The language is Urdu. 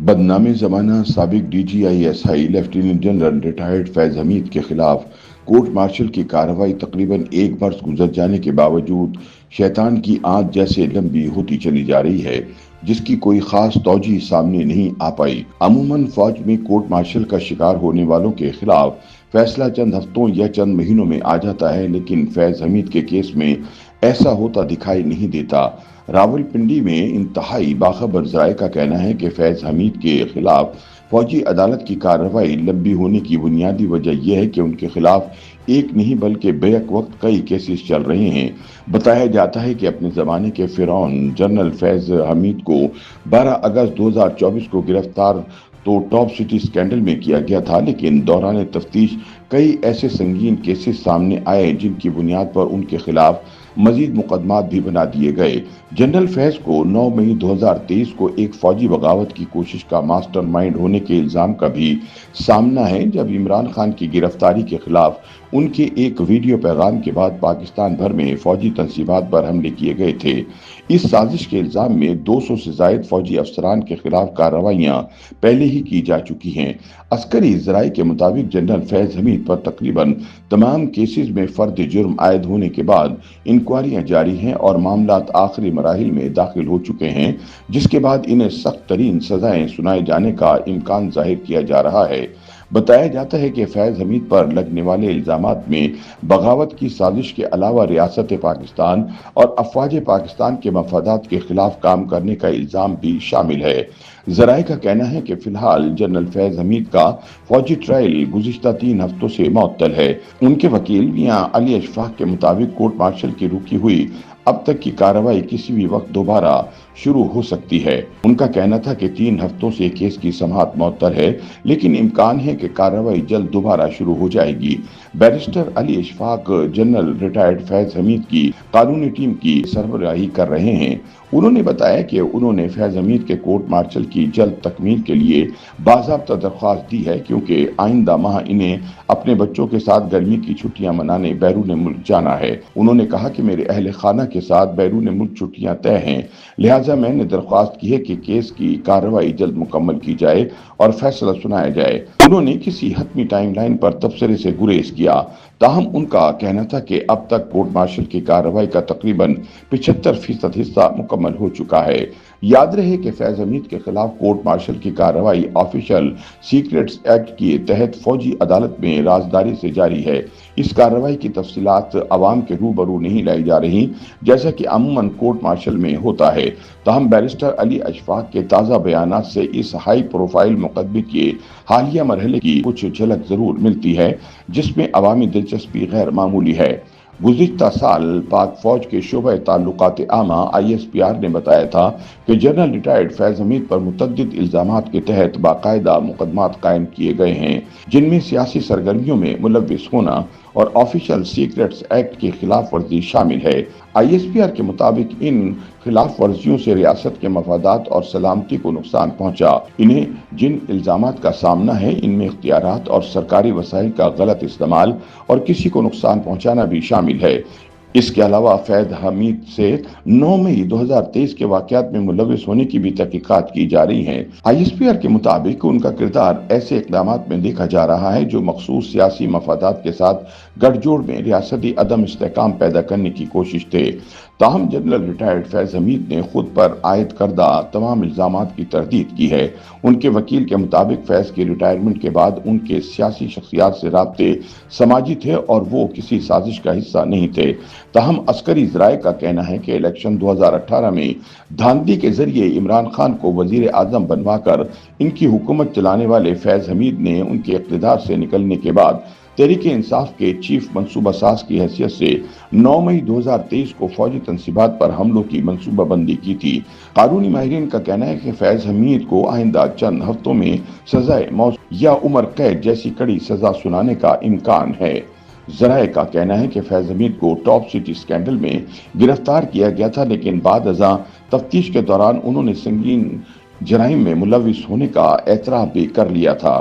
بدنام زمانہ سابق DGI/SI لیفٹیننٹ جنرل ریٹائرڈ فیض حمید کے خلاف کورٹ مارشل کی کارروائی تقریباً ایک برس گزر جانے کے باوجود شیطان کی آنت جیسے لمبی ہوتی چلی جا رہی ہے، جس کی کوئی خاص توجہ سامنے نہیں آ پائی۔ عموماً فوج میں کورٹ مارشل کا شکار ہونے والوں کے خلاف فیصلہ چند ہفتوں یا چند مہینوں میں آ جاتا ہے، لیکن فیض حمید کے کیس میں ایسا ہوتا دکھائی نہیں دیتا۔ راولپنڈی میں انتہائی باخبر ذرائع کا کہنا ہے کہ فیض حمید کے خلاف فوجی عدالت کی کارروائی لمبی ہونے کی بنیادی وجہ یہ ہے کہ ان کے خلاف ایک نہیں بلکہ بیک وقت کئی کیسز چل رہے ہیں۔ بتایا جاتا ہے کہ اپنے زمانے کے فرعون جنرل فیض حمید کو 12 اگست 2024 کو گرفتار تو ٹاپ سٹی اسکینڈل میں کیا گیا تھا، لیکن دوران تفتیش کئی ایسے سنگین کیسز سامنے آئے جن کی بنیاد پر ان کے خلاف مزید مقدمات بھی بنا دیے گئے۔ جنرل فیض کو 9 مئی 2023 کو ایک فوجی بغاوت کی کوشش کا ماسٹر مائنڈ ہونے کے الزام کا بھی سامنا ہے، جب عمران خان کی گرفتاری کے خلاف ان کے ایک ویڈیو پیغام کے بعد پاکستان بھر میں فوجی تنصیبات پر حملے کیے گئے تھے۔ اس سازش کے الزام میں 200 سے زائد فوجی افسران کے خلاف کارروائیاں پہلے ہی کی جا چکی ہیں۔ عسکری ذرائع کے مطابق جنرل فیض حمید پر تقریباً تمام کیسز میں فرد جرم عائد ہونے کے بعد انکوائریاں جاری ہیں اور معاملات آخری مراحل میں داخل ہو چکے ہیں، جس کے بعد انہیں سخت ترین سزائیں سنائے جانے کا امکان ظاہر کیا جا رہا ہے۔ بتایا جاتا ہے کہ فیض حمید پر لگنے والے الزامات میں بغاوت کی سازش کے علاوہ ریاست پاکستان اور افواج پاکستان کے مفادات کے خلاف کام کرنے کا الزام بھی شامل ہے۔ ذرائع کا کہنا ہے کہ فی الحال جنرل فیض حمید کا فوجی ٹرائل گزشتہ 3 ہفتوں سے معطل ہے۔ ان کے وکیل میاں علی اشفاق کے مطابق کورٹ مارشل کی رکی ہوئی اب تک کی کارروائی کسی بھی وقت دوبارہ شروع ہو سکتی ہے۔ ان کا کہنا تھا کہ 3 ہفتوں سے کیس کی سماعت معطل ہے، لیکن امکان ہے کہ کارروائی جلد دوبارہ شروع ہو جائے گی۔ بیرسٹر علی اشفاق جنرل ریٹائرڈ فیض حمید کی قانونی ٹیم کی سربراہی کر رہے ہیں۔ انہوں نے بتایا کہ انہوں نے فیض حمید کے کورٹ مارشل کی جلد تکمیل کے لیے باضابطہ درخواست دی ہے، کیونکہ آئندہ ماہ انہیں اپنے بچوں کے ساتھ گرمی کی چھٹیاں منانے بیرون ملک جانا ہے۔ انہوں نے کہا کہ میرے اہل خانہ کے ساتھ بیرون ملک چھٹیاں طے ہیں، لہٰذا میں نے درخواست کی ہے کہ کیس کی کارروائی جلد مکمل کی جائے اور فیصلہ سنایا جائے۔ انہوں نے کسی حتمی ٹائم لائن پر تبصرے سے گریز کیا، تاہم ان کا کہنا تھا کہ اب تک کورٹ مارشل کی کارروائی کا تقریباً 75% حصہ مکمل ہو چکا ہے۔ یاد رہے کہ فیض حمید کے خلاف کورٹ مارشل کی کارروائی آفیشل سیکریٹس ایکٹ کے تحت فوجی عدالت میں رازداری سے جاری ہے۔ اس کارروائی کی تفصیلات عوام کے روبرو نہیں لائی جا رہی، جیسا کہ عموماً کورٹ مارشل میں ہوتا ہے، تاہم بیرسٹر علی اشفاق کے تازہ بیانات سے اس ہائی پروفائل مقدمے کے حالیہ مرحلے کی کچھ جھلک ضرور ملتی ہے، جس میں عوامی دلچسپی غیر معمولی ہے۔ گزشتہ سال پاک فوج کے شعبہ تعلقات عامہ ISPR نے بتایا تھا کہ جنرل ریٹائرڈ فیض حمید پر متعدد الزامات کے تحت باقاعدہ مقدمات قائم کیے گئے ہیں، جن میں سیاسی سرگرمیوں میں ملوث ہونا اور آفیشل سیکریٹس ایکٹ کی خلاف ورزی شامل ہے۔ ISPR کے مطابق ان خلاف ورزیوں سے ریاست کے مفادات اور سلامتی کو نقصان پہنچا۔ انہیں جن الزامات کا سامنا ہے، ان میں اختیارات اور سرکاری وسائل کا غلط استعمال اور کسی کو نقصان پہنچانا بھی شامل ہے۔ اس کے علاوہ فیض حمید سے 9 مئی 2023 کے واقعات میں ملوث ہونے کی بھی تحقیقات کی جا رہی ہیں۔ ISPR کے مطابق ان کا کردار ایسے اقدامات میں دیکھا جا رہا ہے جو مخصوص سیاسی مفادات کے ساتھ گٹھ جوڑ میں ریاستی عدم استحکام پیدا کرنے کی کوشش تھے۔ تاہم جنرل ریٹائرڈ فیض حمید نے خود پر عائد کردہ تمام الزامات کی تردید کی ہے۔ ان کے وکیل کے مطابق فیض کی ریٹائرمنٹ کے بعد ان کے سیاسی شخصیات سے رابطے سماجی تھے اور وہ کسی سازش کا حصہ نہیں تھے۔ تاہم عسکری ذرائع کا کہنا ہے کہ الیکشن 2018 میں دھاندلی کے ذریعے عمران خان کو وزیر اعظم بنوا کر ان کی حکومت چلانے والے فیض حمید نے ان کے اقتدار سے نکلنے کے بعد تحریک انصاف کے چیف منصوبہ ساز کی حیثیت سے 9 مئی 2023 کو فوجی تنصیبات پر حملوں کی منصوبہ بندی کی تھی۔ قانونی ماہرین کا کہنا ہے کہ فیض حمید کو آئندہ چند ہفتوں میں سزائے موت یا عمر قید جیسی کڑی سزا سنانے کا امکان ہے۔ ذرائع کا کہنا ہے کہ فیض حمید کو ٹاپ سٹی اسکینڈل میں گرفتار کیا گیا تھا، لیکن بعد ازاں تفتیش کے دوران انہوں نے سنگین جرائم میں ملوث ہونے کا اعتراف بھی کر لیا تھا۔